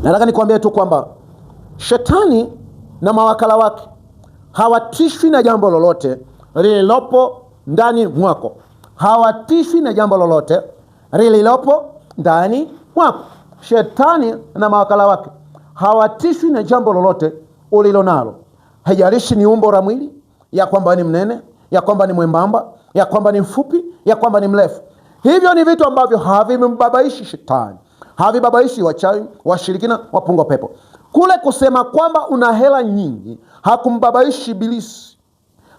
Nataka nikwambie tu kwamba shetani na mawakala wake hawatishwi na jambo lolote lililopo ndani mwako. Hawatishwi na jambo lolote lililopo ndani mwako. Shetani na mawakala wake hawatishwi na jambo lolote ulilonalo. Haijalishi ni umbo la mwili, ya kwamba ni mnene, ya kwamba ni mwembamba, ya kwamba ni mfupi, ya kwamba ni mrefu. Hivyo ni vitu ambavyo havimbabaishi shetani. Havibabaishi wachawi, washirikina, wapunga pepo. Kule kusema kwamba una hela nyingi hakumbabaishi ibilisi,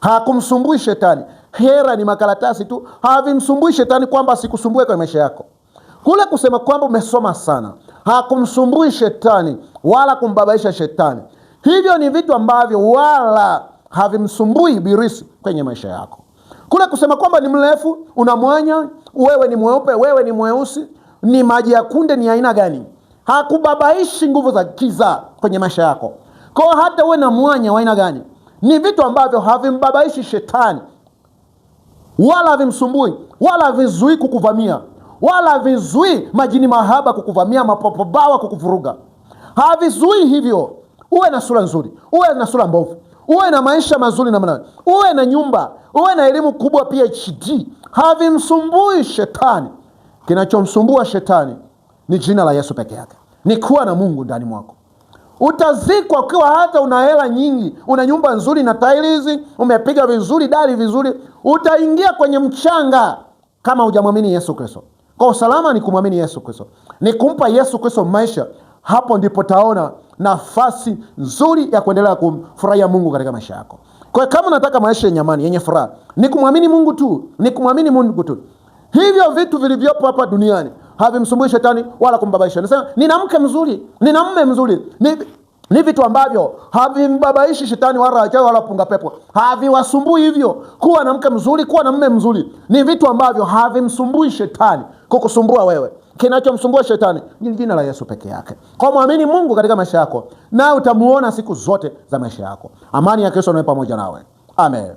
hakumsumbui shetani. Hela ni makaratasi tu, havimsumbui shetani kwamba asikusumbue kwa maisha yako. Kule kusema kwamba umesoma sana hakumsumbui shetani wala kumbabaisha shetani. Hivyo ni vitu ambavyo wala havimsumbui ibilisi kwenye maisha yako. Kule kusema kwamba ni mrefu, una mwanya, wewe ni mweupe, wewe ni mweusi, ni maji ya kunde, ni aina gani, hakubabaishi nguvu za giza kwenye maisha yako. Kwa hata uwe na mwanya wa aina gani, ni vitu ambavyo havimbabaishi shetani wala havimsumbui, wala havizui kukuvamia, wala havizui majini mahaba kukuvamia, mapopo bawa kukuvuruga. Havizui hivyo. Uwe na sura nzuri, uwe na sura mbovu, uwe na maisha mazuri na mnane, uwe na nyumba, uwe na elimu kubwa PhD, havimsumbui shetani. Kinachomsumbua shetani ni jina la Yesu peke yake, ni kuwa na Mungu ndani mwako. Utazikwa ukiwa hata una hela nyingi, una nyumba nzuri na tiles, umepiga vizuri, dari vizuri, utaingia kwenye mchanga kama hujamwamini Yesu Kristo. Kwa usalama ni kumwamini Yesu Kristo, ni kumpa Yesu Kristo maisha. Hapo ndipo taona nafasi nzuri ya kuendelea kumfurahia Mungu katika maisha yako. Kwa kama unataka maisha yenye amani, yenye furaha, ni kumwamini Mungu tu, ni kumwamini Mungu tu. Hivyo vitu vilivyopo hapa duniani havimsumbui shetani wala kumbabaisha. Nasema nina mke mzuri, nina mume mzuri, ni vitu ambavyo havimbabaishi shetani wala wachawi wala punga pepo. Haviwasumbui hivyo. Kuwa na mke mzuri, kuwa na mume mzuri, ni vitu ambavyo havimsumbui shetani kukusumbua wewe. Kinachomsumbua shetani ni jina la Yesu peke yake. Kwa muamini Mungu katika maisha yako, na utamuona siku zote za maisha yako. Amani ya Kristo iwe pamoja nawe. Amen.